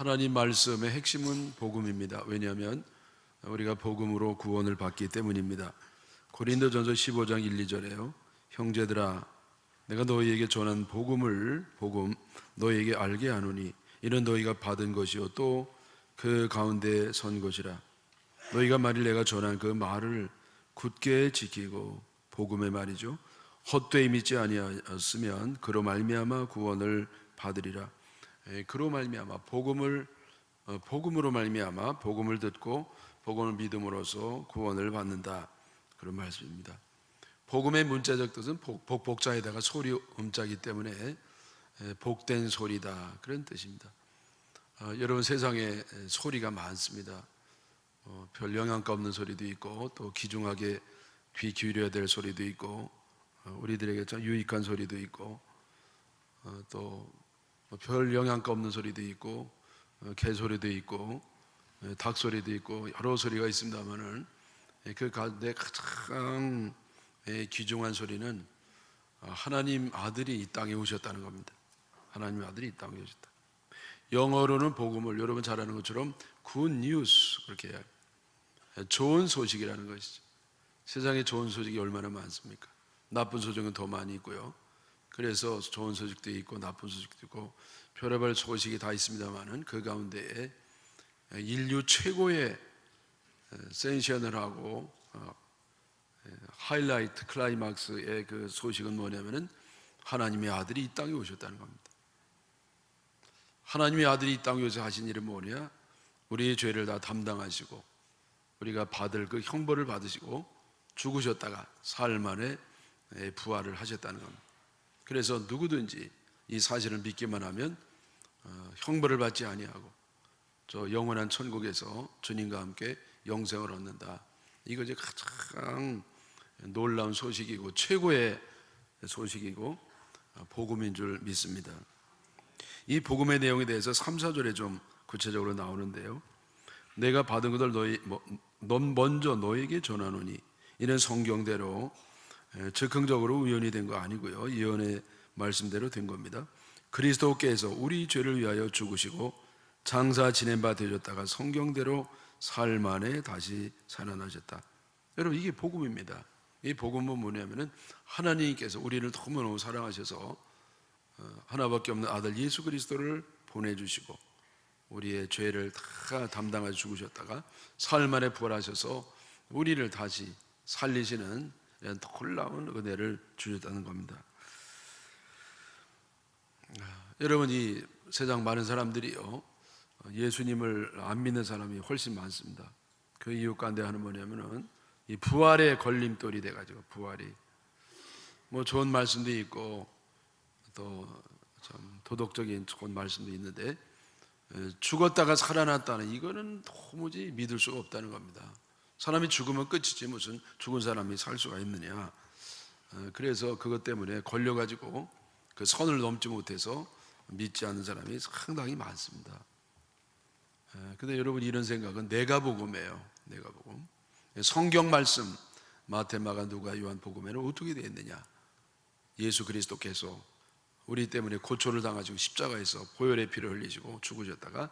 하나님 말씀의 핵심은 복음입니다. 왜냐하면 우리가 복음으로 구원을 받기 때문입니다. 고린도전서 15장 1, 2절에요. 형제들아, 내가 너희에게 전한 복음 너희에게 알게 하노니 이는 너희가 받은 것이요 또 그 가운데 선 것이라. 너희가 만일 내가 전한 그 말을 굳게 지키고, 복음의 말이죠, 헛되이 믿지 아니하였으면 그로 말미암아 구원을 받으리라. 그로 말미암아 복음으로 말미암아 복음을 듣고 복음을 믿음으로써 구원을 받는다, 그런 말씀입니다. 복음의 문자적 뜻은 복자에다가 소리 음자이기 때문에 복된 소리다, 그런 뜻입니다. 여러분, 세상에 소리가 많습니다. 별 영향가 없는 소리도 있고, 또 귀중하게 귀 기울여야 될 소리도 있고, 우리들에게 참 유익한 소리도 있고, 또 별 영향가 없는 소리도 있고, 개소리도 있고, 닭소리도 있고, 여러 소리가 있습니다만은 그 가운데 가장 귀중한 소리는 하나님 아들이 이 땅에 오셨다는 겁니다. 하나님 아들이 이 땅에 오셨다. 영어로는 복음을 여러분 잘 아는 것처럼 good news 그렇게 해요. 좋은 소식이라는 것이죠. 세상에 좋은 소식이 얼마나 많습니까? 나쁜 소식은 더 많이 있고요. 그래서 좋은 소식도 있고 나쁜 소식도 있고 별의별 소식이 다 있습니다만은 그 가운데에 인류 최고의 센셔널하고 하이라이트 클라이막스의 그 소식은 뭐냐면은 하나님의 아들이 이 땅에 오셨다는 겁니다. 하나님의 아들이 이 땅에 오셔서 하신 일은 뭐냐? 우리의 죄를 다 담당하시고 우리가 받을 그 형벌을 받으시고 죽으셨다가 사흘 만에 부활을 하셨다는 겁니다. 그래서 누구든지 이 사실을 믿기만 하면 형벌을 받지 아니하고 저 영원한 천국에서 주님과 함께 영생을 얻는다. 이것이 가장 놀라운 소식이고 최고의 소식이고 복음인 줄 믿습니다. 이 복음의 내용에 대해서 3, 4절에 좀 구체적으로 나오는데요. 내가 받은 것을 넌 먼저 너에게 전하노니 이는 성경대로 즉흥적으로 우연히 된 거 아니고요, 예언의 말씀대로 된 겁니다. 그리스도께서 우리 죄를 위하여 죽으시고 장사 지낸 바 되셨다가 성경대로 사흘 만에 다시 살아나셨다. 여러분, 이게 복음입니다. 이 복음은 뭐냐면은 하나님께서 우리를 너무너무 사랑하셔서 하나밖에 없는 아들 예수 그리스도를 보내주시고 우리의 죄를 다 담당하여 죽으셨다가 사흘 만에 부활하셔서 우리를 다시 살리시는 놀라운 은혜를 주셨다는 겁니다. 여러분, 이 세상 많은 사람들이요, 예수님을 안 믿는 사람이 훨씬 많습니다. 그 이유 가운데 하나는 뭐냐면은 이 부활의 걸림돌이 돼가지고, 부활이 뭐 좋은 말씀도 있고 또 참 도덕적인 좋은 말씀도 있는데 죽었다가 살아났다는 이거는 도무지 믿을 수가 없다는 겁니다. 사람이 죽으면 끝이지 무슨 죽은 사람이 살 수가 있느냐. 그래서 그것 때문에 걸려가지고 그 선을 넘지 못해서 믿지 않는 사람이 상당히 많습니다. 근데 여러분, 이런 생각은 내가 복음이에요. 내가 복음. 성경 말씀 마태, 마가, 누가, 요한 복음에는 어떻게 되어 있느냐? 예수 그리스도께서 우리 때문에 고초를 당하시고 십자가에서 보혈의 피를 흘리시고 죽으셨다가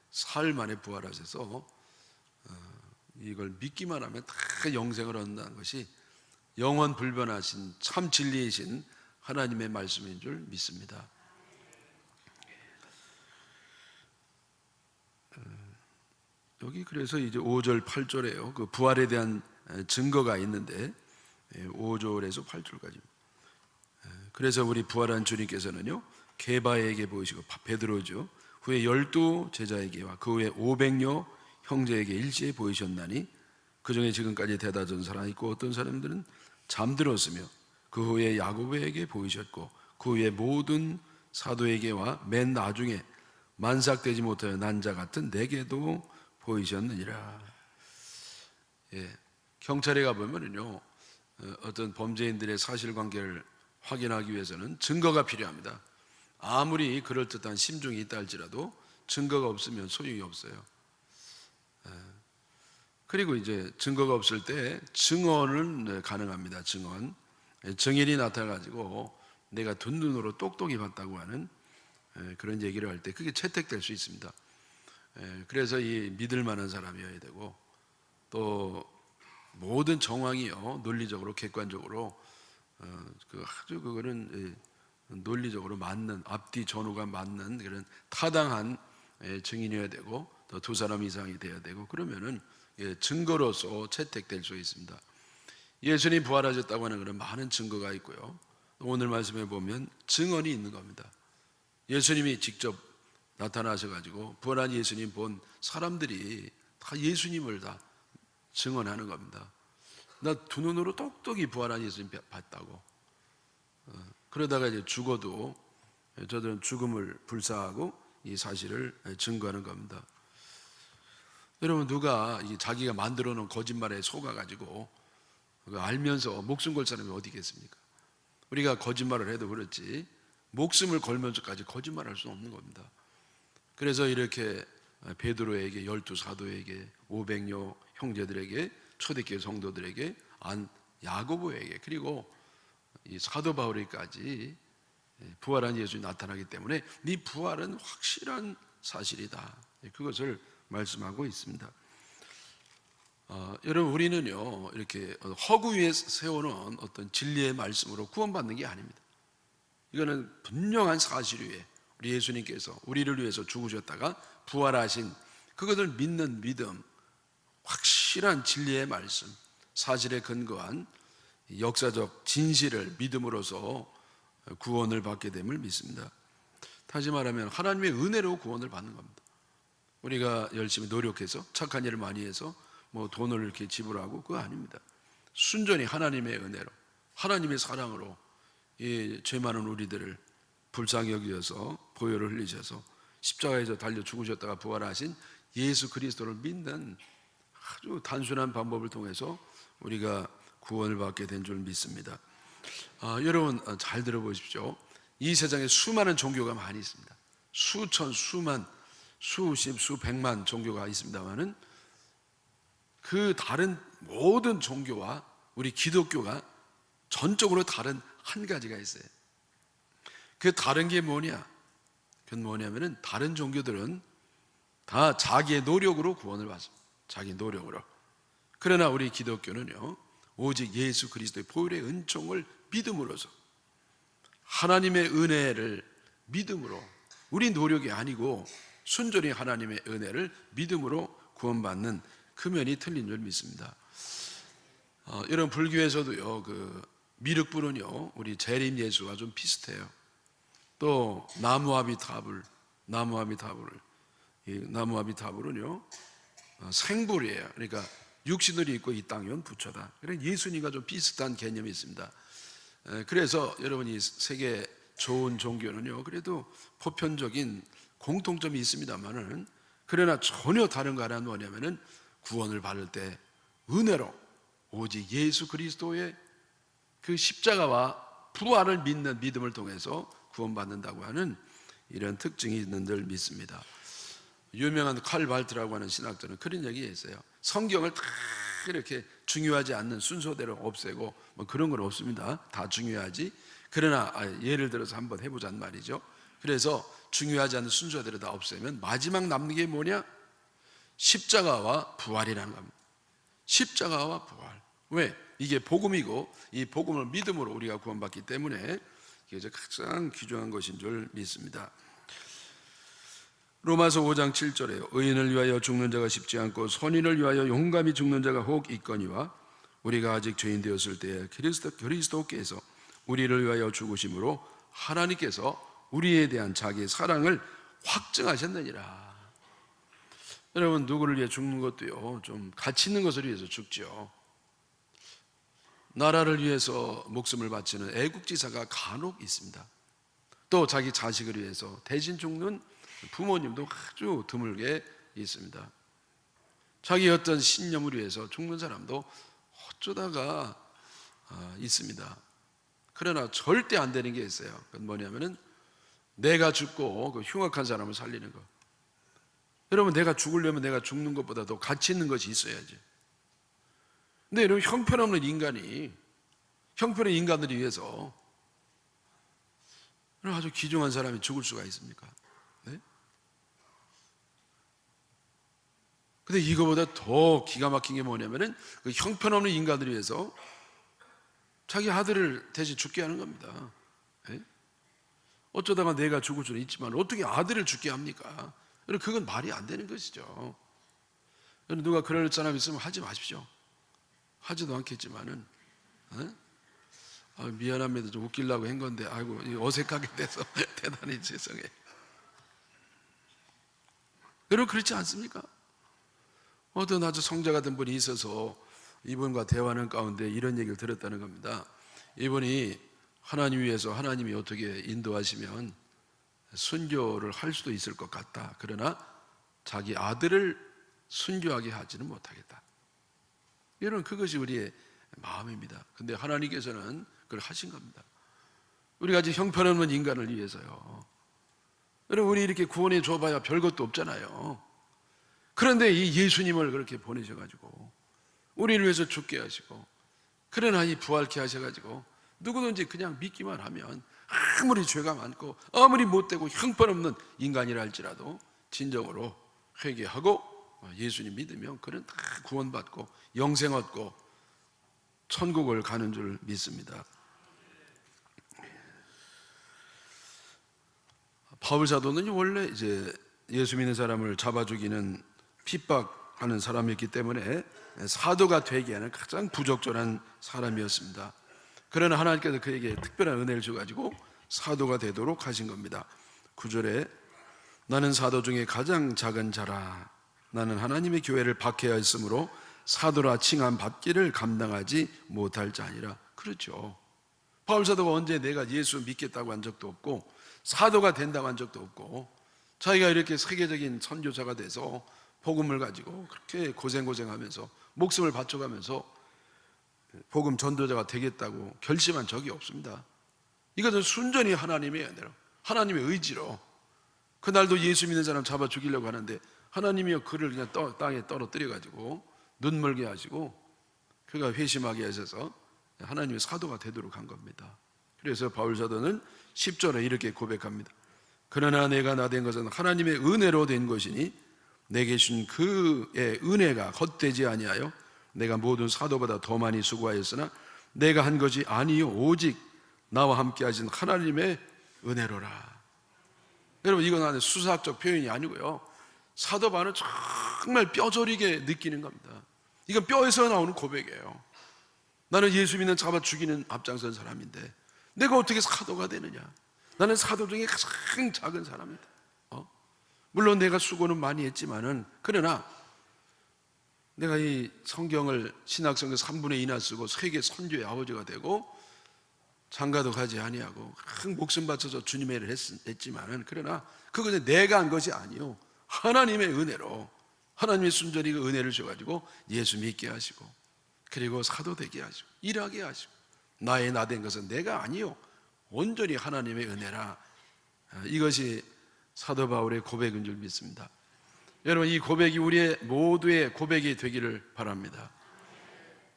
사흘 만에 부활하셔서 이걸 믿기만 하면 다 영생을 얻는다는 것이 영원 불변하신 참 진리이신 하나님의 말씀인 줄 믿습니다. 여기 그래서 이제 5절 8절에요 그 부활에 대한 증거가 있는데 5절에서 8절까지. 그래서 우리 부활한 주님께서는요, 게바에게 보이시고, 베드로죠, 후에 12 제자에게와 그 후에 500여 형제에게 일제히 보이셨나니 그 중에 지금까지 대다전 사람이 있고 어떤 사람들은 잠들었으며 그 후에 야고보에게 보이셨고 그 후에 모든 사도에게와 맨 나중에 만삭되지 못하여 난 자 같은 내게도 보이셨느니라. 경찰에 가보면요, 어떤 범죄인들의 사실관계를 확인하기 위해서는 증거가 필요합니다. 아무리 그럴듯한 심증이 있다 할지라도 증거가 없으면 소용이 없어요. 그리고 이제 증거가 없을 때 증언은 가능합니다. 증인이 나타나가지고 내가 둔 눈으로 똑똑히 봤다고 하는 그런 얘기를 할 때 그게 채택될 수 있습니다. 그래서 이 믿을 만한 사람이어야 되고, 또 모든 정황이요 논리적으로 객관적으로 아주 그거는 논리적으로 맞는, 앞뒤 전후가 맞는 그런 타당한 증인이어야 되고, 또 두 사람 이상이 되어야 되고, 그러면은 증거로서 채택될 수 있습니다. 예수님이 부활하셨다고 하는 그런 많은 증거가 있고요, 오늘 말씀에 보면 증언이 있는 겁니다. 예수님이 직접 나타나셔가지고 부활한 예수님 본 사람들이 다 예수님을 다 증언하는 겁니다. 나 두 눈으로 똑똑히 부활한 예수님 봤다고. 그러다가 이제 죽어도 저들은 죽음을 불사하고 이 사실을 증거하는 겁니다. 여러분, 누가 자기가 만들어 놓은 거짓말에 속아가지고 알면서 목숨 걸 사람이 어디 있겠습니까? 우리가 거짓말을 해도 그렇지 목숨을 걸면서까지 거짓말할 수는 없는 겁니다. 그래서 이렇게 베드로에게, 12사도에게, 500여 형제들에게, 초대교회 성도들에게, 야고보에게, 그리고 이 사도 바울에게까지 부활한 예수님이 나타나기 때문에 네 부활은 확실한 사실이다, 그것을 말씀하고 있습니다. 여러분, 우리는요 이렇게 허구 위에 세우는 어떤 진리의 말씀으로 구원받는 게 아닙니다. 이거는 분명한 사실 위에 우리 예수님께서 우리를 위해서 죽으셨다가 부활하신 그것을 믿는 믿음, 확실한 진리의 말씀, 사실에 근거한 역사적 진실을 믿음으로써 구원을 받게 됨을 믿습니다. 다시 말하면 하나님의 은혜로 구원을 받는 겁니다. 우리가 열심히 노력해서 착한 일을 많이 해서 뭐 돈을 이렇게 지불하고, 그거 아닙니다. 순전히 하나님의 은혜로, 하나님의 사랑으로 이 죄 많은 우리들을 불쌍히 여기셔서 보혈을 흘리셔서 십자가에서 달려 죽으셨다가 부활하신 예수 그리스도를 믿는 아주 단순한 방법을 통해서 우리가 구원을 받게 된 줄 믿습니다. 여러분, 잘 들어보십시오. 이 세상에 수많은 종교가 많이 있습니다. 수천, 수만, 수십, 수백만 종교가 있습니다만은 그 다른 모든 종교와 우리 기독교가 전적으로 다른 한 가지가 있어요. 그 다른 게 뭐냐? 그건 뭐냐면은 다른 종교들은 다 자기의 노력으로 구원을 받습니다. 자기 노력으로. 그러나 우리 기독교는요, 오직 예수 그리스도의 보혈의 은총을 믿음으로써, 하나님의 은혜를 믿음으로, 우리 노력이 아니고 순전히 하나님의 은혜를 믿음으로 구원받는 그 면이 틀린 줄 믿습니다. 여러분, 불교에서도요 미륵불은요 우리 재림 예수와 좀 비슷해요. 또 나무아미타불은요 생불이에요. 그러니까 육신을 입고 이 땅에 온 부처다. 그러니까 예수님과 좀 비슷한 개념이 있습니다. 그래서 여러분, 이 세계 좋은 종교는요 그래도 보편적인 공통점이 있습니다만은, 그러나 전혀 다른 거 하나는 뭐냐면은 구원을 받을 때 은혜로 오직 예수 그리스도의 그 십자가와 부활을 믿는 믿음을 통해서 구원받는다고 하는 이런 특징이 있는 줄 믿습니다. 유명한 칼 발트라고 하는 신학자는 그런 얘기 했어요. 성경을 다 이렇게 중요하지 않는 순서대로 없애고 뭐 그런 건 없습니다. 다 중요하지. 그러나 예를 들어서 한번 해보자는 말이죠. 그래서 중요하지 않는 순서대로 다 없애면 마지막 남는 게 뭐냐? 십자가와 부활이라는 겁니다. 십자가와 부활. 왜? 이게 복음이고 이 복음을 믿음으로 우리가 구원받기 때문에 이게 가장 귀중한 것인 줄 믿습니다. 로마서 5장 7절에요. 의인을 위하여 죽는 자가 쉽지 않고 선인을 위하여 용감히 죽는 자가 혹 있거니와 우리가 아직 죄인 되었을 때에 그리스도께서 우리를 위하여 죽으심으로 하나님께서 우리에 대한 자기의 사랑을 확증하셨느니라. 여러분, 누구를 위해 죽는 것도요 좀 가치 있는 것을 위해서 죽죠. 나라를 위해서 목숨을 바치는 애국지사가 간혹 있습니다. 또 자기 자식을 위해서 대신 죽는 부모님도 아주 드물게 있습니다. 자기 어떤 신념을 위해서 죽는 사람도 어쩌다가 있습니다. 그러나 절대 안 되는 게 있어요. 그건 뭐냐면은 내가 죽고 그 흉악한 사람을 살리는 거. 여러분, 내가 죽으려면 내가 죽는 것보다 더 가치 있는 것이 있어야지. 근데 여러분, 형편없는 인간이 형편의 인간들을 위해서 아주 귀중한 사람이 죽을 수가 있습니까? 네? 근데 이거보다 더 기가 막힌 게 뭐냐면은 그 형편없는 인간들을 위해서 자기 아들을 대신 죽게 하는 겁니다. 예? 어쩌다가 내가 죽을 수는 있지만 어떻게 아들을 죽게 합니까? 그건 말이 안 되는 것이죠. 누가 그럴 사람 있으면 하지 마십시오. 하지도 않겠지만은, 미안합니다. 좀 웃기려고 한 건데, 아이고, 어색하게 돼서 대단히 죄송해요. 여러분, 그렇지 않습니까? 어떤 아주 성자 같은 분이 있어서 이분과 대화하는 가운데 이런 얘기를 들었다는 겁니다. 이분이 하나님 위해서 하나님이 어떻게 인도하시면 순교를 할 수도 있을 것 같다. 그러나 자기 아들을 순교하게 하지는 못하겠다. 여러분, 그것이 우리의 마음입니다. 근데 하나님께서는 그걸 하신 겁니다. 우리가 아직 형편없는 인간을 위해서요. 여러분, 우리 이렇게 구원해 줘봐야 별것도 없잖아요. 그런데 이 예수님을 그렇게 보내셔가지고 우리를 위해서 죽게 하시고, 그러나 이 부활케 하셔가지고 누구든지 그냥 믿기만 하면 아무리 죄가 많고 아무리 못되고 형편없는 인간이라 할지라도 진정으로 회개하고 예수님 믿으면 그는 다 구원받고 영생 얻고 천국을 가는 줄 믿습니다. 바울 사도는 원래 이제 예수 믿는 사람을 잡아 죽이는 핍박하는 사람이었기 때문에 사도가 되기에는 가장 부적절한 사람이었습니다. 그러나 하나님께서 그에게 특별한 은혜를 주가지고 사도가 되도록 하신 겁니다. 9절에 나는 사도 중에 가장 작은 자라. 나는 하나님의 교회를 박해하였으므로 사도라 칭함 받기를 감당하지 못할 자니라. 그렇죠. 바울 사도가 언제 내가 예수 믿겠다고 한 적도 없고 사도가 된다고 한 적도 없고, 자기가 이렇게 세계적인 선교사가 돼서 복음을 가지고 그렇게 고생하면서 목숨을 바쳐가면서 복음 전도자가 되겠다고 결심한 적이 없습니다. 이것은 순전히 하나님의 은혜로, 하나님의 의지로. 그날도 예수 믿는 사람 잡아 죽이려고 하는데 하나님이요 그를 그냥 땅에 떨어뜨려 가지고 눈멀게 하시고 그가 회심하게 하셔서 하나님의 사도가 되도록 한 겁니다. 그래서 바울 사도는 10절에 이렇게 고백합니다. 그러나 내가 나 된 것은 하나님의 은혜로 된 것이니 내게 주신 그의 은혜가 헛되지 아니하여 내가 모든 사도보다 더 많이 수고하였으나 내가 한 것이 아니요 오직 나와 함께 하신 하나님의 은혜로라. 여러분, 이건 수사학적 표현이 아니고요, 사도 바울은 정말 뼈저리게 느끼는 겁니다. 이건 뼈에서 나오는 고백이에요. 나는 예수 믿는 잡아 죽이는 앞장선 사람인데 내가 어떻게 사도가 되느냐. 나는 사도 중에 가장 작은 사람이다. 물론 내가 수고는 많이 했지만은, 그러나 내가 이 성경을 신학성경 3분의 2나 쓰고 세계 선교의 아버지가 되고 장가도 가지 아니하고 목숨 바쳐서 주님의 일을 했지만은, 그러나 그것은 내가 한 것이 아니요 하나님의 은혜로, 하나님의 순전히 그 은혜를 주셔가지고 예수 믿게 하시고 그리고 사도 되게 하시고 일하게 하시고, 나의 나 된 것은 내가 아니요 온전히 하나님의 은혜라. 이것이 사도 바울의 고백인 줄 믿습니다. 여러분, 이 고백이 우리의 모두의 고백이 되기를 바랍니다.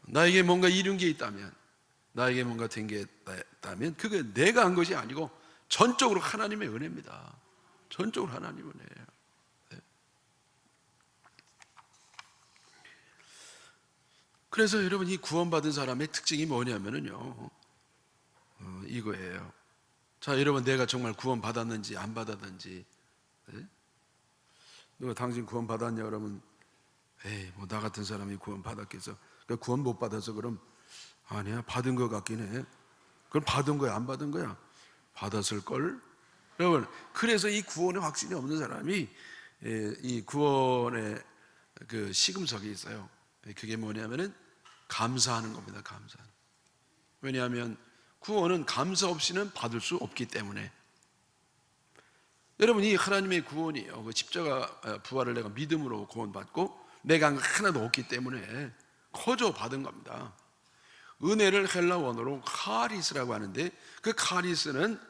나에게 뭔가 이룬 게 있다면, 나에게 뭔가 된 게 있다면 그게 내가 한 것이 아니고 전적으로 하나님의 은혜입니다. 전적으로 하나님의 은혜예요. 네. 그래서 여러분, 이 구원받은 사람의 특징이 뭐냐면요, 이거예요. 자, 여러분, 내가 정말 구원받았는지 안 받았는지, 네? 누가 당신 구원받았냐 그러면 에이, 뭐 나 같은 사람이 구원받았겠어. 그러니까 구원 못 받아서 그럼 아니야, 받은 것 같긴 해. 그럼 받은 거야, 안 받은 거야? 받았을걸? 여러분, 그래서 이 구원의 확신이 없는 사람이 이 구원의 그 시금석이 있어요. 그게 뭐냐면은 감사하는 겁니다. 감사하는. 왜냐하면 구원은 감사 없이는 받을 수 없기 때문에. 여러분, 이 하나님의 구원이요, 그 십자가 부활을 내가 믿음으로 구원받고 내가 하나도 없기 때문에 거저 받은 겁니다. 은혜를 헬라 원어로 카리스라고 하는데, 그 카리스는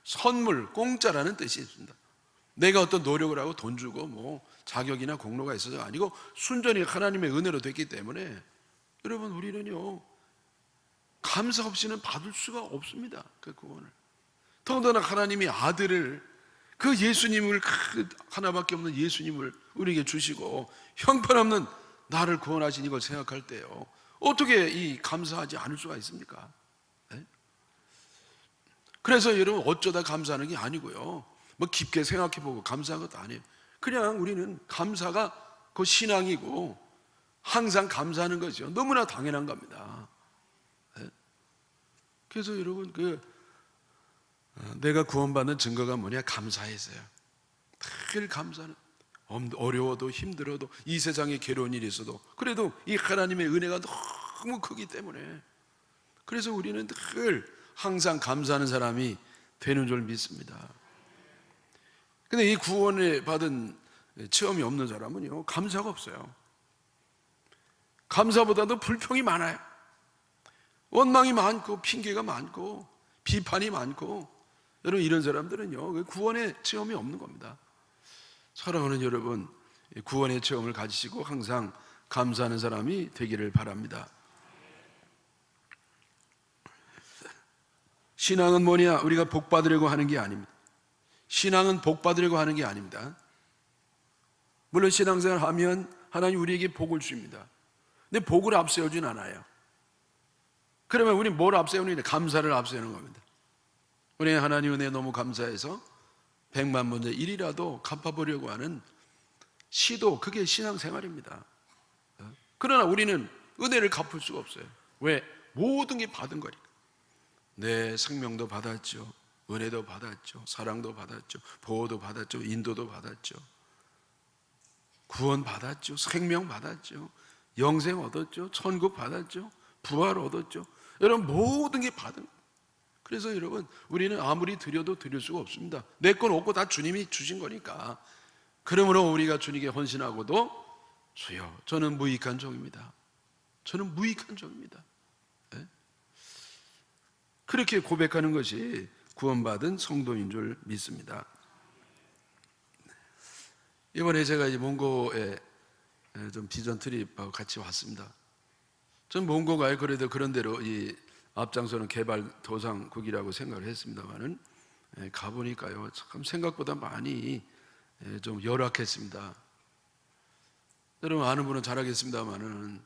선물, 공짜라는 뜻이 있습니다. 내가 어떤 노력을 하고 돈 주고 뭐 자격이나 공로가 있어서가 아니고 순전히 하나님의 은혜로 됐기 때문에, 여러분, 우리는요 감사 없이는 받을 수가 없습니다. 그 구원을. 더군다나 하나님이 아들을 그 예수님을, 그 하나밖에 없는 예수님을 우리에게 주시고 형편없는 나를 구원하신 이걸 생각할 때요, 어떻게 이 감사하지 않을 수가 있습니까? 네? 그래서 여러분, 어쩌다 감사하는 게 아니고요, 뭐 깊게 생각해보고 감사한 것도 아니에요. 그냥 우리는 감사가 그 신앙이고 항상 감사하는 거죠. 너무나 당연한 겁니다. 네? 그래서 여러분, 내가 구원받는 증거가 뭐냐? 감사했어요. 늘 감사는, 어려워도 힘들어도 이 세상에 괴로운 일이 있어도 그래도 이 하나님의 은혜가 너무 크기 때문에, 그래서 우리는 늘 항상 감사하는 사람이 되는 줄 믿습니다. 근데 이 구원을 받은 체험이 없는 사람은요, 감사가 없어요. 감사보다도 불평이 많아요. 원망이 많고 핑계가 많고 비판이 많고. 여러분, 이런 사람들은요, 구원의 체험이 없는 겁니다. 사랑하는 여러분, 구원의 체험을 가지시고 항상 감사하는 사람이 되기를 바랍니다. 신앙은 뭐냐? 우리가 복 받으려고 하는 게 아닙니다. 신앙은 복 받으려고 하는 게 아닙니다. 물론 신앙생활 하면 하나님 우리에게 복을 줍니다. 근데 복을 앞세우진 않아요. 그러면 우리 뭘 앞세우느냐? 감사를 앞세우는 겁니다. 우리 하나님 은혜에 너무 감사해서 100만 분의 1이라도 갚아보려고 하는 시도, 그게 신앙생활입니다. 그러나 우리는 은혜를 갚을 수가 없어요. 왜? 모든 게 받은 거니까. 내 생명도 받았죠, 은혜도 받았죠, 사랑도 받았죠, 보호도 받았죠, 인도도 받았죠, 구원 받았죠, 생명 받았죠, 영생 얻었죠, 천국 받았죠, 부활 얻었죠. 여러분, 모든 게 받은. 그래서 여러분, 우리는 아무리 드려도 드릴 수가 없습니다. 내 건 없고 다 주님이 주신 거니까. 그러므로 우리가 주님께 헌신하고도, 주여, 저는 무익한 종입니다, 저는 무익한 종입니다, 네? 그렇게 고백하는 것이 구원받은 성도인 줄 믿습니다. 이번에 제가 이제 몽고에 좀 비전 트립하고 같이 왔습니다. 전 몽고가 그래도 그런 대로 이 앞장서는 개발도상국이라고 생각을 했습니다만은, 가보니까요, 참 생각보다 많이 좀 열악했습니다. 여러분 아는 분은 잘 알겠습니다만은,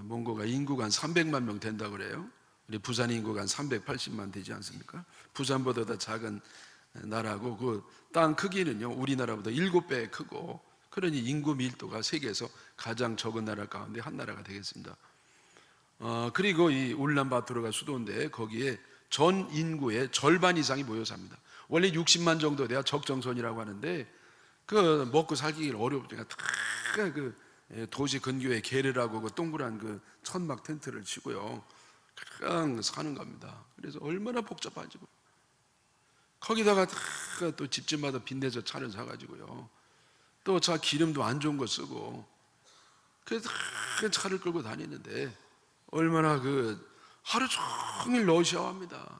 몽고가 인구가 한 300만 명 된다고 그래요. 우리 부산 인구가 한 380만 되지 않습니까? 부산보다 더 작은 나라고, 그 땅 크기는요, 우리나라보다 7배 크고, 그러니 인구 밀도가 세계에서 가장 적은 나라 가운데 한 나라가 되겠습니다. 그리고 이 울란바토르가 수도인데, 거기에 전 인구의 절반 이상이 모여 삽니다. 원래 60만 정도 돼야 적정선이라고 하는데, 그 먹고 살기 어려우니까 다 그 도시 근교에 게르라고 그 동그란 그 천막 텐트를 치고요, 그냥 사는 겁니다. 그래서 얼마나 복잡한지. 거기다가 또 집집마다 빚내서 차를 사가지고요, 또 차 기름도 안 좋은 거 쓰고, 그래서 차를 끌고 다니는데 얼마나 하루 종일 러시아어합니다.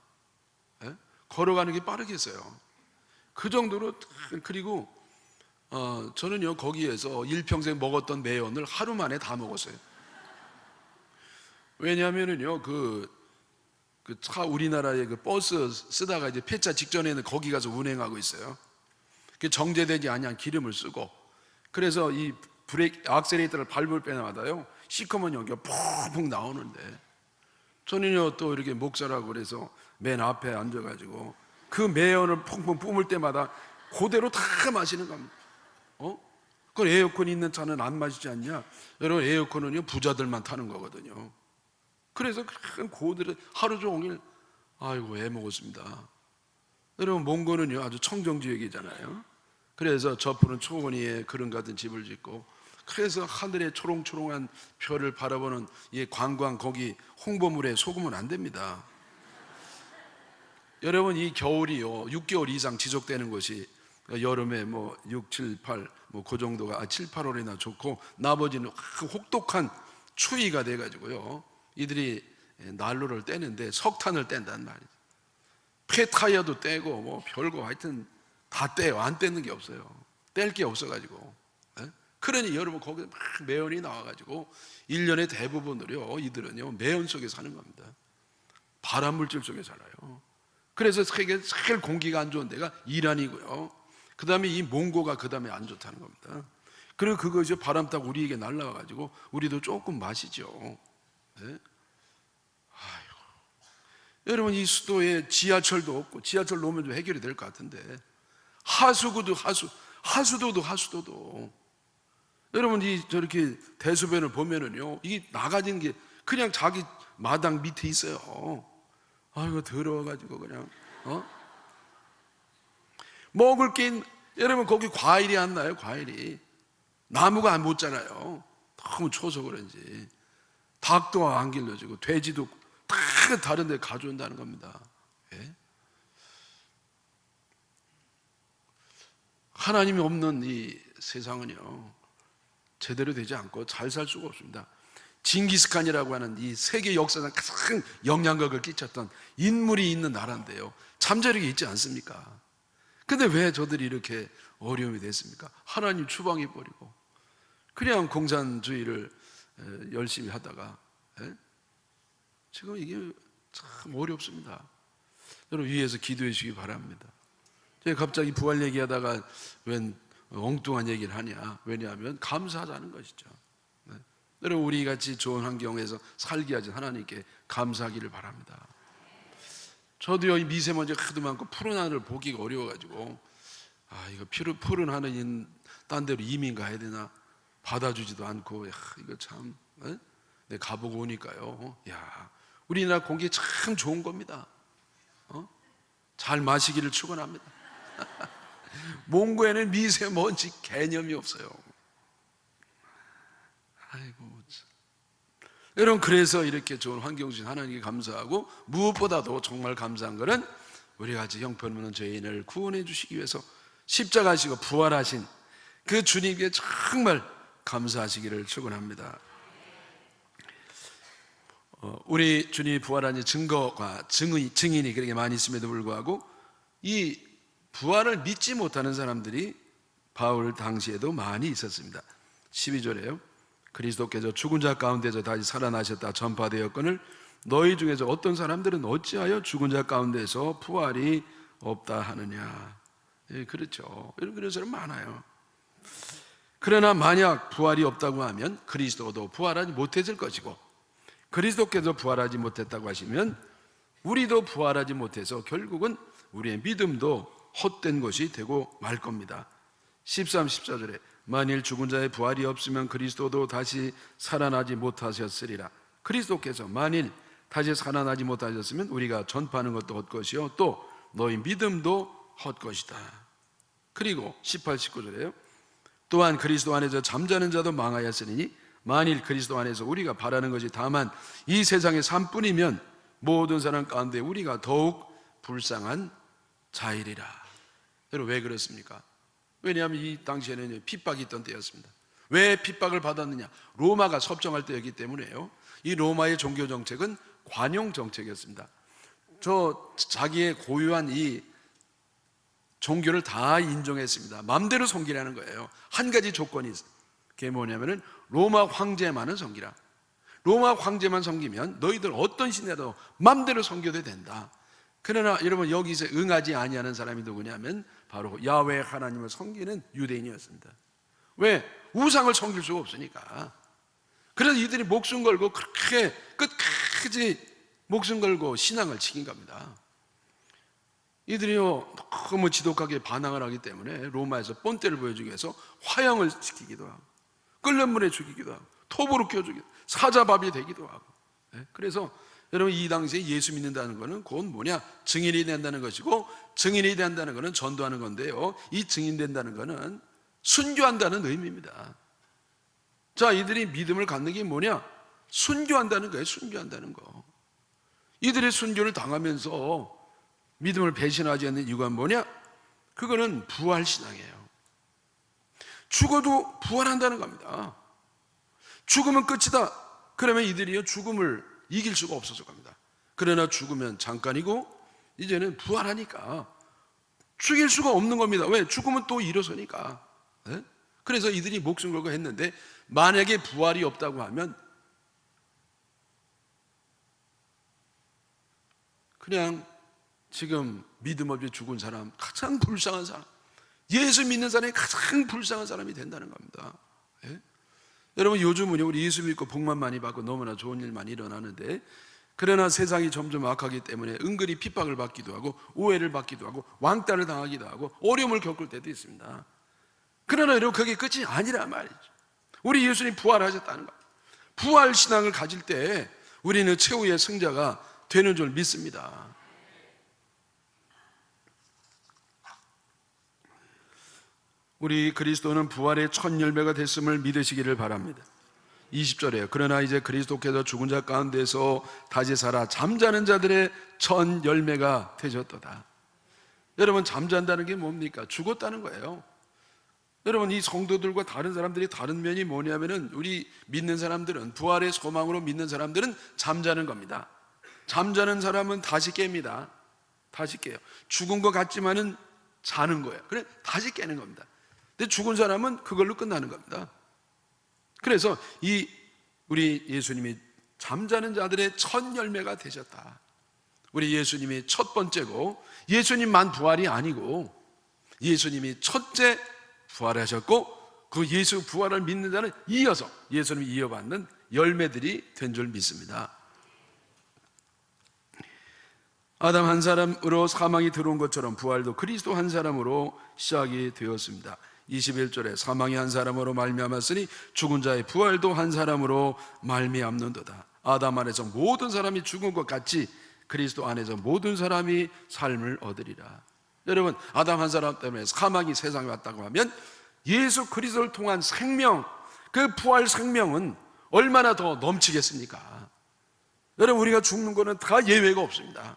걸어가는 게 빠르겠어요. 그 정도로. 그리고 저는요, 거기에서 일평생 먹었던 매연을 하루 만에 다 먹었어요. 왜냐하면은요, 차, 우리나라의 그 버스 쓰다가 이제 폐차 직전에는 거기 가서 운행하고 있어요. 그 정제되지 아니한 기름을 쓰고, 그래서 이 브레이크, 악셀레이터를 밟을 때마다요, 시커먼 연기가 푹푹 나오는데, 저는요, 또 이렇게 목사라고 그래서 맨 앞에 앉아가지고 그 매연을 펑펑 뿜을 때마다 그대로 다 마시는 겁니다. 그걸 에어컨 있는 차는 안 마시지 않냐? 여러분, 에어컨은요, 부자들만 타는 거거든요. 그래서 그대로 하루 종일, 아이고, 애먹었습니다. 여러분, 몽고는요, 아주 청정지역이잖아요. 그래서 저 푸른 초원위에 그런 같은 집을 짓고, 그래서 하늘에 초롱초롱한 별을 바라보는 이 관광, 거기 홍보물에 속으면 안 됩니다. 여러분, 이 겨울이요, 6개월 이상 지속되는 것이, 여름에 뭐 6, 7, 8, 뭐 그 정도가 7, 8월이나 좋고, 나머지는 혹독한 추위가 돼가지고요, 이들이 난로를 떼는데 석탄을 뗀단 말이에요. 폐타이어도 떼고 뭐 별거 하여튼 다 떼요. 안 떼는 게 없어요. 뗄 게 없어가지고. 그러니 여러분, 거기서 막 매연이 나와가지고 1년의 대부분을요, 이들은요, 매연 속에 사는 겁니다. 발암물질 속에 살아요. 그래서 세계 제일 공기가 안 좋은 데가 이란이고요, 그 다음에 이 몽고가 그 다음에 안 좋다는 겁니다. 그리고 그거 이제 바람 타고 우리에게 날아와가지고 우리도 조금 마시죠. 네? 여러분, 이 수도에 지하철도 없고, 지하철 놓으면 좀 해결이 될 것 같은데, 하수도도 여러분, 이 저렇게 대소변을 보면은요, 이게 나가진 게 그냥 자기 마당 밑에 있어요. 아이고, 더러워가지고 그냥 먹을 게 여러분, 거기 과일이 안 나요. 과일이 나무가 안 묻잖아요. 너무 추워서 그런지 닭도 안 길러지고 돼지도 다 다른 데 가져온다는 겁니다. 예? 하나님이 없는 이 세상은요, 제대로 되지 않고 잘 살 수가 없습니다. 징기스칸이라고 하는 이 세계 역사상 가장 영향력을 끼쳤던 인물이 있는 나라인데요, 잠재력이 있지 않습니까? 근데 왜 저들이 이렇게 어려움이 됐습니까? 하나님 추방해 버리고 그냥 공산주의를 열심히 하다가, 지금 이게 참 어렵습니다. 여러분, 위에서 기도해 주시기 바랍니다. 제가 갑자기 부활 얘기하다가 웬 엉뚱한 얘기를 하냐? 왜냐하면 감사하자는 것이죠. 여러분, 우리 같이 좋은 환경에서 살게 하신 하나님께 감사하기를 바랍니다. 저도요, 이 미세먼지가 하도 많고 푸른 하늘을 보기가 어려워가지고, 이거 푸른 하늘인 딴 데로 이민 가야 되나? 받아주지도 않고, 이거 참, 내 가보고 오니까요, 우리나라 공기 참 좋은 겁니다. 잘 마시기를 축원합니다. 몽고에는 미세먼지 개념이 없어요. 아이고 참. 여러분, 그래서 이렇게 좋은 환경 주신 하나님께 감사하고, 무엇보다도 정말 감사한 것은 우리 같이 형편없는 죄인을 구원해 주시기 위해서 십자가시고 부활하신 그 주님께 정말 감사하시기를 축원합니다. 우리 주님이 부활한 증거가 증인이 그렇게 많이 있음에도 불구하고 이 부활을 믿지 못하는 사람들이 바울 당시에도 많이 있었습니다. 12절에요. 그리스도께서 죽은 자 가운데서 다시 살아나셨다 전파되었거늘 너희 중에서 어떤 사람들은 어찌하여 죽은 자 가운데서 부활이 없다 하느냐. 그렇죠. 그런 사람 많아요. 그러나 만약 부활이 없다고 하면 그리스도도 부활하지 못했을 것이고, 그리스도께서 부활하지 못했다고 하시면 우리도 부활하지 못해서 결국은 우리의 믿음도 헛된 것이 되고 말 겁니다. 13, 14절에 만일 죽은 자의 부활이 없으면 그리스도도 다시 살아나지 못하셨으리라. 그리스도께서 만일 다시 살아나지 못하셨으면 우리가 전파하는 것도 헛것이요 또 너희 믿음도 헛것이다. 그리고 18, 19절에요. 또한 그리스도 안에서 잠자는 자도 망하였으니 만일 그리스도 안에서 우리가 바라는 것이 다만 이 세상의 삶뿐이면 모든 사람 가운데 우리가 더욱 불쌍한 자이리라. 여러분, 왜 그렇습니까? 왜냐하면 이 당시에는 핍박이 있던 때였습니다. 왜 핍박을 받았느냐? 로마가 섭정할 때였기 때문에요. 이 로마의 종교 정책은 관용 정책이었습니다. 자기의 고유한 이 종교를 다 인정했습니다. 마음대로 섬기라는 거예요. 한 가지 조건이 있어요. 그게 뭐냐면은 로마 황제만은 섬기라. 로마 황제만 섬기면 너희들 어떤 신에도 마음대로 섬겨도 된다. 그러나 여러분, 여기서 응하지 아니하는 사람이 누구냐면 바로 야훼 하나님을 섬기는 유대인이었습니다. 왜? 우상을 섬길 수가 없으니까. 그래서 이들이 목숨 걸고 그렇게 끝까지 목숨 걸고 신앙을 지킨 겁니다. 이들이요 너무 지독하게 반항을 하기 때문에 로마에서 본때를 보여주기 위해서 화형을 시키기도 하고 끓는 물에 죽이기도 하고 톱으로 껴주기도 하고 사자밥이 되기도 하고. 그래서 여러분, 이 당시에 예수 믿는다는 것은 곧 뭐냐? 증인이 된다는 것이고, 증인이 된다는 것은 전도하는 건데요, 이 증인 된다는 것은 순교한다는 의미입니다. 자, 이들이 믿음을 갖는 게 뭐냐? 순교한다는 거예요. 순교한다는 거. 이들의 순교를 당하면서 믿음을 배신하지 않는 이유가 뭐냐? 그거는 부활신앙이에요. 죽어도 부활한다는 겁니다. 죽으면 끝이다. 그러면 이들이요 죽음을 이길 수가 없어서 갑니다. 그러나 죽으면 잠깐이고 이제는 부활하니까 죽일 수가 없는 겁니다. 왜? 죽으면 또 일어서니까. 그래서 이들이 목숨 걸고 했는데, 만약에 부활이 없다고 하면 그냥 지금 믿음 없이 죽은 사람, 가장 불쌍한 사람, 예수 믿는 사람이 가장 불쌍한 사람이 된다는 겁니다. 예? 여러분, 요즘은 우리 예수 믿고 복만 많이 받고 너무나 좋은 일 많이 일어나는데, 그러나 세상이 점점 악하기 때문에 은근히 핍박을 받기도 하고 오해를 받기도 하고 왕따를 당하기도 하고 어려움을 겪을 때도 있습니다. 그러나 여러분, 그게 끝이 아니라 말이죠. 우리 예수님 부활하셨다는 것, 부활 신앙을 가질 때 우리는 최후의 승자가 되는 줄 믿습니다. 우리 그리스도는 부활의 첫 열매가 됐음을 믿으시기를 바랍니다. 20절에요. 그러나 이제 그리스도께서 죽은 자 가운데서 다시 살아 잠자는 자들의 첫 열매가 되셨도다. 여러분, 잠잔다는 게 뭡니까? 죽었다는 거예요. 여러분, 이 성도들과 다른 사람들이 다른 면이 뭐냐면은, 우리 믿는 사람들은, 부활의 소망으로 믿는 사람들은 잠자는 겁니다. 잠자는 사람은 다시 깹니다. 다시 깨요. 죽은 것 같지만은 자는 거예요. 그래, 다시 깨는 겁니다. 근데 죽은 사람은 그걸로 끝나는 겁니다. 그래서 우리 예수님이 잠자는 자들의 첫 열매가 되셨다. 우리 예수님이 첫 번째고, 예수님만 부활이 아니고 예수님이 첫째 부활하셨고, 그 예수 부활을 믿는 자는 이어서 예수님이 이어받는 열매들이 된 줄 믿습니다. 아담 한 사람으로 사망이 들어온 것처럼 부활도 그리스도 한 사람으로 시작이 되었습니다. 21절에 사망이 한 사람으로 말미암았으니 죽은 자의 부활도 한 사람으로 말미암는도다. 아담 안에서 모든 사람이 죽은 것 같이 그리스도 안에서 모든 사람이 삶을 얻으리라. 여러분, 아담 한 사람 때문에 사망이 세상에 왔다고 하면 예수 그리스도를 통한 생명, 그 부활 생명은 얼마나 더 넘치겠습니까? 여러분, 우리가 죽는 거는 다 예외가 없습니다.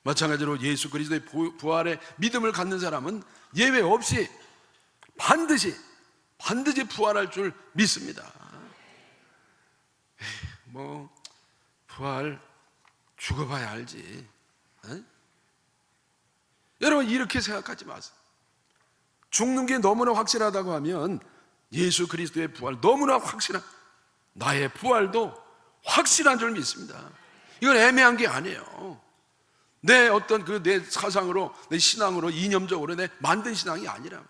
마찬가지로 예수 그리스도의 부활의 믿음을 갖는 사람은 예외 없이 반드시 부활할 줄 믿습니다. 부활 죽어봐야 알지. 여러분, 이렇게 생각하지 마세요. 죽는 게 너무나 확실하다고 하면 예수 그리스도의 부활 너무나 확실한, 나의 부활도 확실한 줄 믿습니다. 이건 애매한 게 아니에요. 내 어떤 내 사상으로, 내 신앙으로, 이념적으로 내 만든 신앙이 아니라,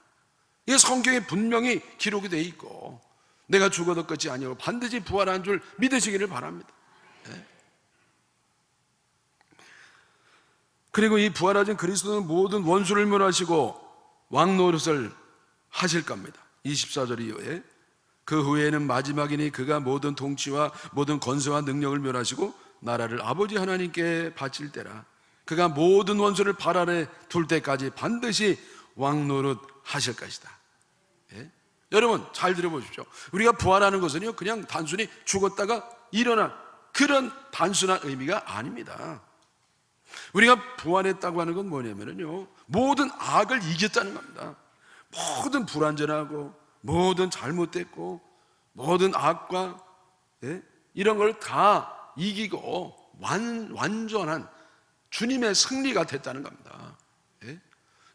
이게 성경에 분명히 기록이 되어 있고, 내가 죽어도 끝이 아니고 반드시 부활한 줄 믿으시기를 바랍니다. 네. 그리고 이 부활하신 그리스도는 모든 원수를 멸하시고 왕노릇을 하실 겁니다. 24절 이후에 그 후에는 마지막이니 그가 모든 통치와 모든 권세와 능력을 멸하시고 나라를 아버지 하나님께 바칠 때라. 그가 모든 원수를 발 아래 둘 때까지 반드시 왕노릇 하실 것이다. 예? 여러분, 잘 들어보십시오. 우리가 부활하는 것은요, 그냥 단순히 죽었다가 일어난 그런 단순한 의미가 아닙니다. 우리가 부활했다고 하는 건 뭐냐면요, 모든 악을 이겼다는 겁니다. 모든 불완전하고 모든 잘못됐고 모든 악과 이런 걸 다 이기고 완전한 주님의 승리가 됐다는 겁니다.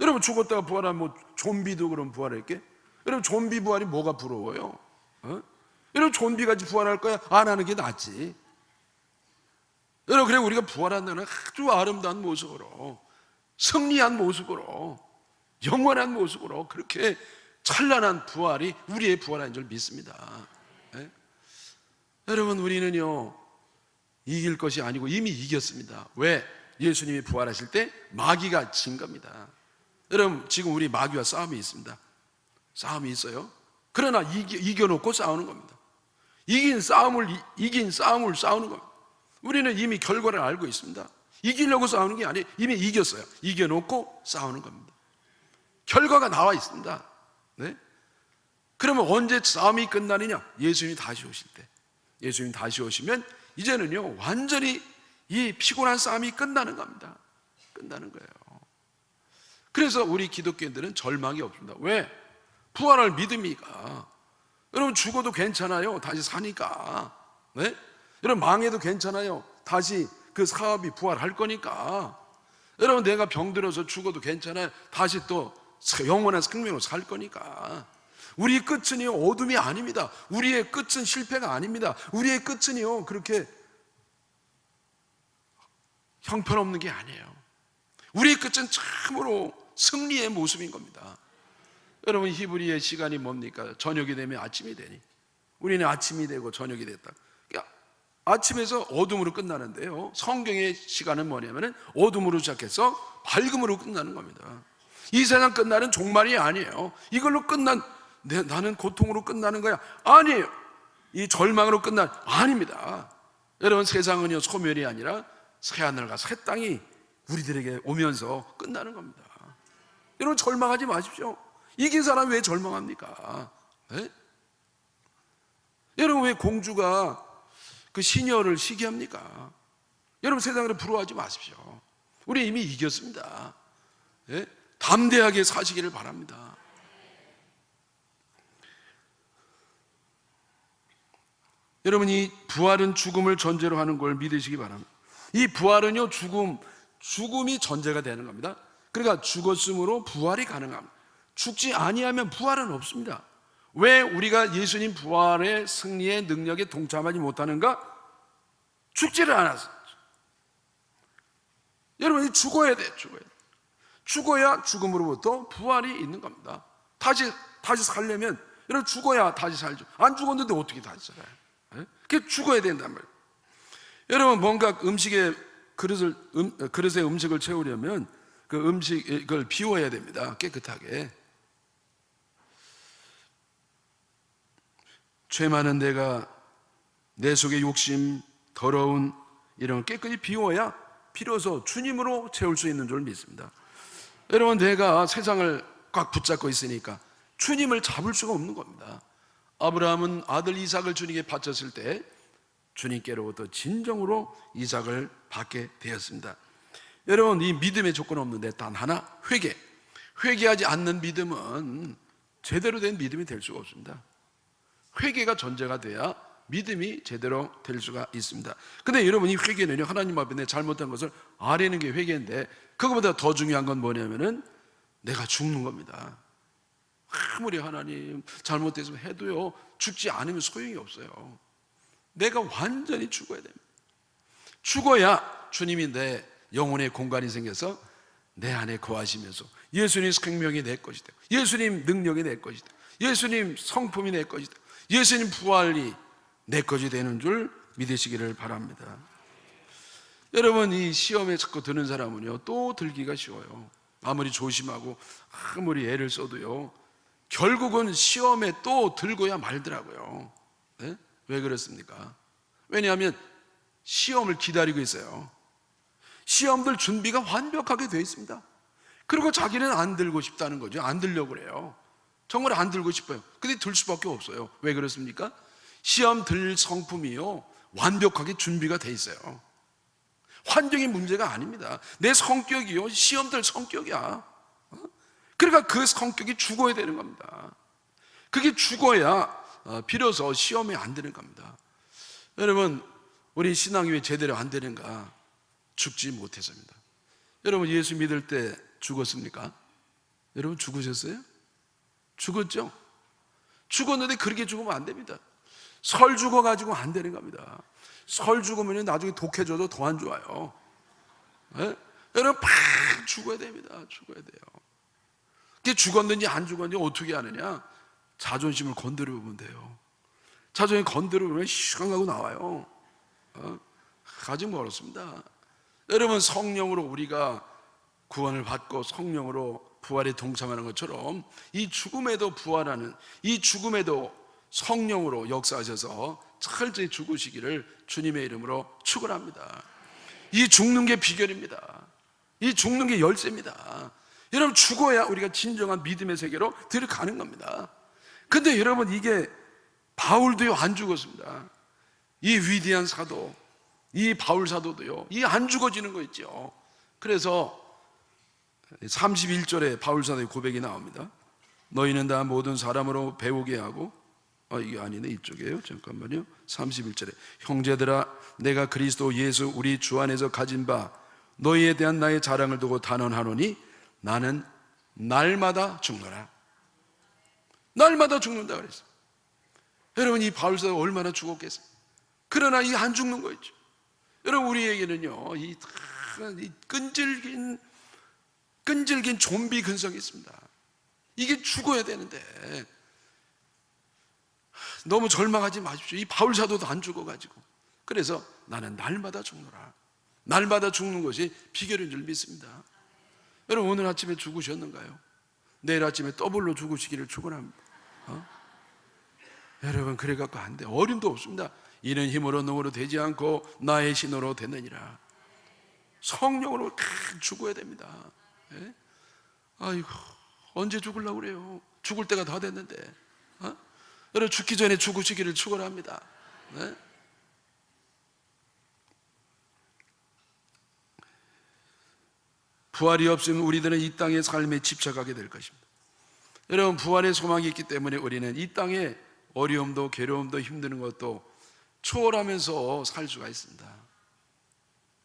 여러분, 죽었다가 부활하면 좀비도 그럼 부활할게? 여러분, 좀비 부활이 뭐가 부러워요? 여러분, 좀비같이 부활할 거야? 안 하는 게 낫지. 여러분, 그래, 우리가 부활한다는 아주 아름다운 모습으로, 승리한 모습으로, 영원한 모습으로, 그렇게 찬란한 부활이 우리의 부활인 줄 믿습니다. 여러분, 우리는요, 이길 것이 아니고 이미 이겼습니다. 왜? 예수님이 부활하실 때 마귀가 진 겁니다. 여러분, 지금 우리 마귀와 싸움이 있습니다. 싸움이 있어요. 그러나 이겨놓고 싸우는 겁니다. 이긴 싸움을 싸우는 겁니다. 우리는 이미 결과를 알고 있습니다. 이기려고 싸우는 게 아니에요. 이미 이겼어요. 이겨놓고 싸우는 겁니다. 결과가 나와 있습니다. 네? 그러면 언제 싸움이 끝나느냐? 예수님이 다시 오실 때. 예수님이 다시 오시면 이제는요, 완전히 이 피곤한 싸움이 끝나는 겁니다. 끝나는 거예요. 그래서 우리 기독교인들은 절망이 없습니다. 왜? 부활할 믿음이니까. 여러분, 죽어도 괜찮아요. 다시 사니까. 네? 여러분, 망해도 괜찮아요. 다시 그 사업이 부활할 거니까. 여러분, 내가 병들어서 죽어도 괜찮아요. 다시 또 영원한 생명으로 살 거니까. 우리의 끝은요, 어둠이 아닙니다. 우리의 끝은 실패가 아닙니다. 우리의 끝은요, 그렇게 형편없는 게 아니에요. 우리의 끝은 참으로 승리의 모습인 겁니다. 여러분, 히브리의 시간이 뭡니까? 저녁이 되면 아침이 되니, 우리는 아침이 되고 저녁이 됐다. 그러니까 아침에서 어둠으로 끝나는데요, 성경의 시간은 뭐냐면 어둠으로 시작해서 밝음으로 끝나는 겁니다. 이 세상 끝나는 종말이 아니에요. 이걸로 나는 고통으로 끝나는 거야, 아니에요. 이 절망으로 아닙니다. 여러분, 세상은요 소멸이 아니라 새하늘과 새 땅이 우리들에게 오면서 끝나는 겁니다. 여러분, 절망하지 마십시오. 이긴 사람 왜 절망합니까? 네? 여러분, 왜 공주가 그 시녀를 시기합니까? 여러분, 세상을 부러워하지 마십시오. 우리 이미 이겼습니다. 네? 담대하게 사시기를 바랍니다. 여러분, 이 부활은 죽음을 전제로 하는 걸 믿으시기 바랍니다. 이 부활은요 죽음이 전제가 되는 겁니다. 그러니까 죽었으므로 부활이 가능합니다. 죽지 아니하면 부활은 없습니다. 왜 우리가 예수님 부활의 승리의 능력에 동참하지 못하는가? 죽지를 않았어요. 여러분이 죽어야 돼요. 죽어야 죽음으로부터 부활이 있는 겁니다. 다시 살려면 여러분, 죽어야 다시 살죠. 안 죽었는데 어떻게 다시 살아요? 그게 죽어야 된단 말이에요. 여러분, 뭔가 그릇에 음식을 채우려면 그 음식을 비워야 됩니다. 깨끗하게. 죄 많은 내가 내 속의 욕심, 더러운 이런 걸 깨끗이 비워야 비로소 주님으로 채울 수 있는 줄 믿습니다. 여러분, 내가 세상을 꽉 붙잡고 있으니까 주님을 잡을 수가 없는 겁니다. 아브라함은 아들 이삭을 주님께 바쳤을 때 주님께로부터 진정으로 이삭을 받게 되었습니다. 여러분, 이 믿음의 조건 없는데 단 하나, 회개하지 않는 믿음은 제대로 된 믿음이 될 수가 없습니다. 회개가 전제가 돼야 믿음이 제대로 될 수가 있습니다. 근데 여러분, 이 회개는요, 하나님 앞에 내 잘못한 것을 아뢰는 게 회개인데, 그것보다 더 중요한 건 뭐냐면은 내가 죽는 겁니다. 아무리 하나님 잘못해서 해도요, 죽지 않으면 소용이 없어요. 내가 완전히 죽어야 됩니다. 죽어야 주님이 내 영혼의 공간이 생겨서 내 안에 거하시면서 예수님 생명이 내 것이다, 예수님 능력이 내 것이다, 예수님 성품이 내 것이다, 예수님 부활이 내 것이 되는 줄 믿으시기를 바랍니다. 여러분, 이 시험에 자꾸 드는 사람은요 또 들기가 쉬워요. 아무리 조심하고 아무리 애를 써도요 결국은 시험에 또 들고야 말더라고요. 네? 왜 그렇습니까? 왜냐하면 시험을 기다리고 있어요. 시험들 준비가 완벽하게 되어 있습니다. 그리고 자기는 안 들고 싶다는 거죠. 안 들려고 그래요. 정말 안 들고 싶어요. 근데 들 수밖에 없어요. 왜 그렇습니까? 시험 들 성품이요 완벽하게 준비가 돼 있어요. 환경이 문제가 아닙니다. 내 성격이요 시험 들 성격이야. 그러니까 그 성격이 죽어야 되는 겁니다. 그게 죽어야 비로소 시험에 안 되는 겁니다. 여러분, 우리 신앙이 왜 제대로 안 되는가? 죽지 못해서입니다. 여러분, 예수 믿을 때 죽었습니까? 여러분, 죽으셨어요? 죽었죠? 죽었는데 그렇게 죽으면 안 됩니다. 설 죽어가지고 안 되는 겁니다. 설 죽으면 나중에 독해져도 더 안 좋아요. 네? 여러분, 팍 죽어야 됩니다. 죽어야 돼요. 그게 죽었는지 안 죽었는지 어떻게 아느냐? 자존심을 건드려 보면 돼요. 자존심 건드려 보면 시간 가고 나와요. 아직 멀었습니다. 여러분, 성령으로 우리가 구원을 받고 성령으로 부활에 동참하는 것처럼 이 죽음에도 부활하는, 이 죽음에도 성령으로 역사하셔서 철저히 죽으시기를 주님의 이름으로 축원합니다. 이 죽는 게 비결입니다. 이 죽는 게 열쇠입니다. 여러분, 죽어야 우리가 진정한 믿음의 세계로 들어가는 겁니다. 근데 여러분, 이게 바울도요 안 죽었습니다. 이 위대한 사도, 이 바울 사도도요 이 안 죽어지는 거 있죠. 그래서 31절에 바울 사도의 고백이 나옵니다. 너희는 다 모든 사람으로 배우게 하고, 이게 아니네, 이쪽이에요. 잠깐만요. 31절에 형제들아, 내가 그리스도 예수 우리 주 안에서 가진 바 너희에 대한 나의 자랑을 두고 단언하노니 나는 날마다 죽노라. 날마다 죽는다 그랬어요. 여러분, 이 바울 사도 얼마나 죽었겠어요? 그러나 이 안 죽는 거 있죠. 여러분, 우리에게는요 이 끈질긴 좀비 근성이 있습니다. 이게 죽어야 되는데 너무 절망하지 마십시오. 이 바울 사도도 안 죽어가지고. 그래서 나는 날마다 죽노라. 날마다 죽는 것이 비결인 줄 믿습니다. 여러분, 오늘 아침에 죽으셨는가요? 내일 아침에 더블로 죽으시기를 축원합니다. 여러분, 그래 갖고 안 돼. 어림도 없습니다. 이는 힘으로 능으로 되지 않고 나의 신으로 되느니라. 성령으로 다 죽어야 됩니다. 예? 아이고, 언제 죽으려고 그래요? 죽을 때가 다 됐는데. 여러분, 죽기 전에 죽으시기를 축원합니다. 예? 부활이 없으면 우리들은 이 땅의 삶에 집착하게 될 것입니다. 여러분, 부활의 소망이 있기 때문에 우리는 이 땅의 어려움도 괴로움도 힘드는 것도 초월하면서 살 수가 있습니다.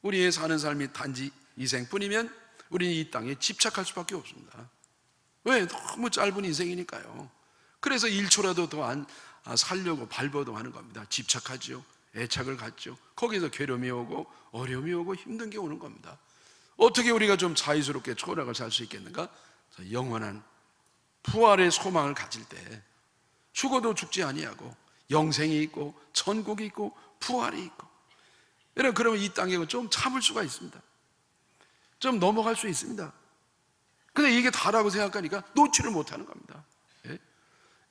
우리의 사는 삶이 단지 이생뿐이면 우리는 이 땅에 집착할 수밖에 없습니다. 왜? 너무 짧은 인생이니까요. 그래서 1초라도 더 안 살려고 발버둥하는 겁니다. 집착하죠. 애착을 갖죠. 거기서 괴로움이 오고 어려움이 오고 힘든 게 오는 겁니다. 어떻게 우리가 좀 자유스럽게 초락을 살 수 있겠는가? 영원한 부활의 소망을 가질 때 죽어도 죽지 아니하고 영생이 있고 천국이 있고 부활이 있고, 여러분, 그러면 이 땅에 좀 참을 수가 있습니다. 좀 넘어갈 수 있습니다. 근데 이게 다라고 생각하니까 놓지를 못하는 겁니다. 예?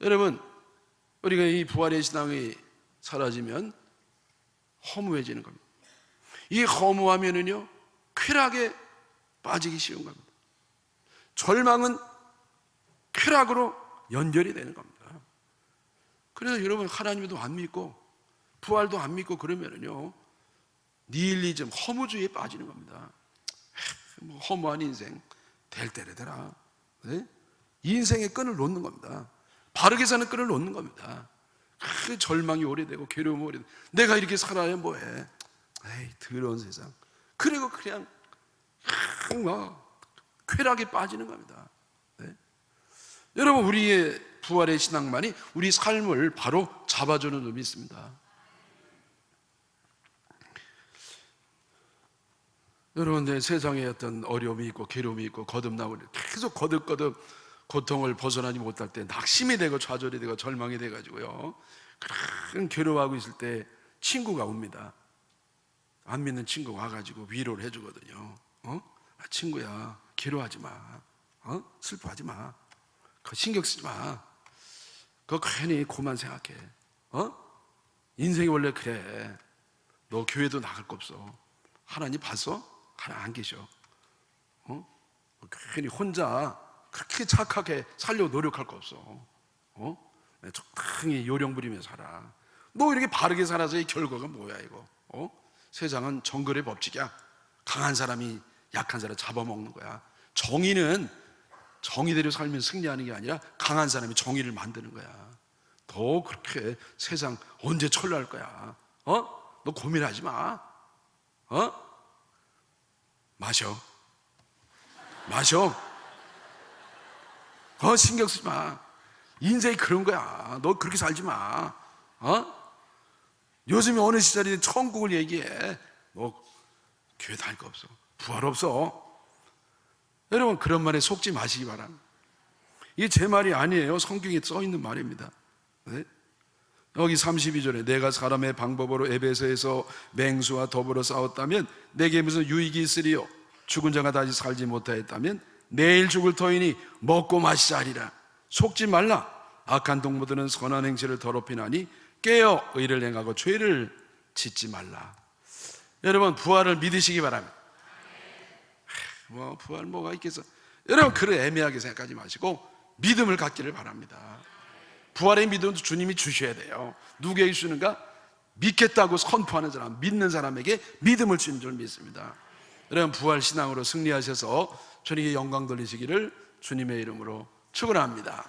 여러분, 우리가 이 부활의 신앙이 사라지면 허무해지는 겁니다. 이 허무하면은요, 쾌락에 빠지기 쉬운 겁니다. 절망은 쾌락으로 연결이 되는 겁니다. 그래서 여러분, 하나님도 안 믿고 부활도 안 믿고 그러면은요, 니힐리즘, 허무주의에 빠지는 겁니다. 뭐 허무한 인생 될 때래 되라. 네? 인생의 끈을 놓는 겁니다. 바르게 사는 끈을 놓는 겁니다. 그 절망이 오래되고 괴로움이 오래되고 내가 이렇게 살아야 뭐해? 에이, 더러운 세상. 그리고 그냥 막 쾌락에 빠지는 겁니다. 네? 여러분, 우리의 부활의 신앙만이 우리 삶을 바로 잡아주는 줄 믿습니다. 여러분, 내 세상에 어떤 어려움이 있고 괴로움이 있고 거듭나고 계속 거듭거듭 고통을 벗어나지 못할 때 낙심이 되고 좌절이 되고 절망이 돼가지고요, 그런 괴로워하고 있을 때 친구가 옵니다. 안 믿는 친구가 와가지고 위로를 해주거든요. 친구야, 괴로워하지 마. 슬퍼하지 마. 그거 신경 쓰지 마. 그거 괜히 고만 생각해. 인생이 원래 그래. 너 교회도 나갈 거 없어. 하나님 봤어? 하나님 안 계셔. 괜히 혼자 그렇게 착하게 살려고 노력할 거 없어. 적당히 요령 부리며 살아. 너 이렇게 바르게 살아서 이 결과가 뭐야 이거? 세상은 정글의 법칙이야. 강한 사람이 약한 사람 잡아먹는 거야. 정의는 정의대로 살면 승리하는 게 아니라 강한 사람이 정의를 만드는 거야. 더 그렇게 세상 언제 철날 거야? 너 고민하지 마. 마셔. 신경 쓰지 마. 인생이 그런 거야. 너 그렇게 살지 마. 요즘에 어느 시절에 천국을 얘기해. 뭐 교회 다닐 거 없어. 부활 없어. 여러분, 그런 말에 속지 마시기 바랍니다. 이게 제 말이 아니에요. 성경에 써 있는 말입니다. 네? 여기 32절에 내가 사람의 방법으로 에베소에서 맹수와 더불어 싸웠다면 내게 무슨 유익이 있으리요? 죽은 자가 다시 살지 못하였다면 내일 죽을 터이니 먹고 마시자 하리라. 속지 말라. 악한 동무들은 선한 행실을 더럽히나니 깨어 의를 행하고 죄를 짓지 말라. 여러분, 부활을 믿으시기 바랍니다. 뭐 부활 뭐가 있겠어? 여러분, 그래 애매하게 생각하지 마시고 믿음을 갖기를 바랍니다. 부활의 믿음도 주님이 주셔야 돼요. 누구에게 주는가? 믿겠다고 선포하는 사람, 믿는 사람에게 믿음을 주는 줄 믿습니다. 여러분, 부활 신앙으로 승리하셔서 주님께 영광 돌리시기를 주님의 이름으로 축원합니다.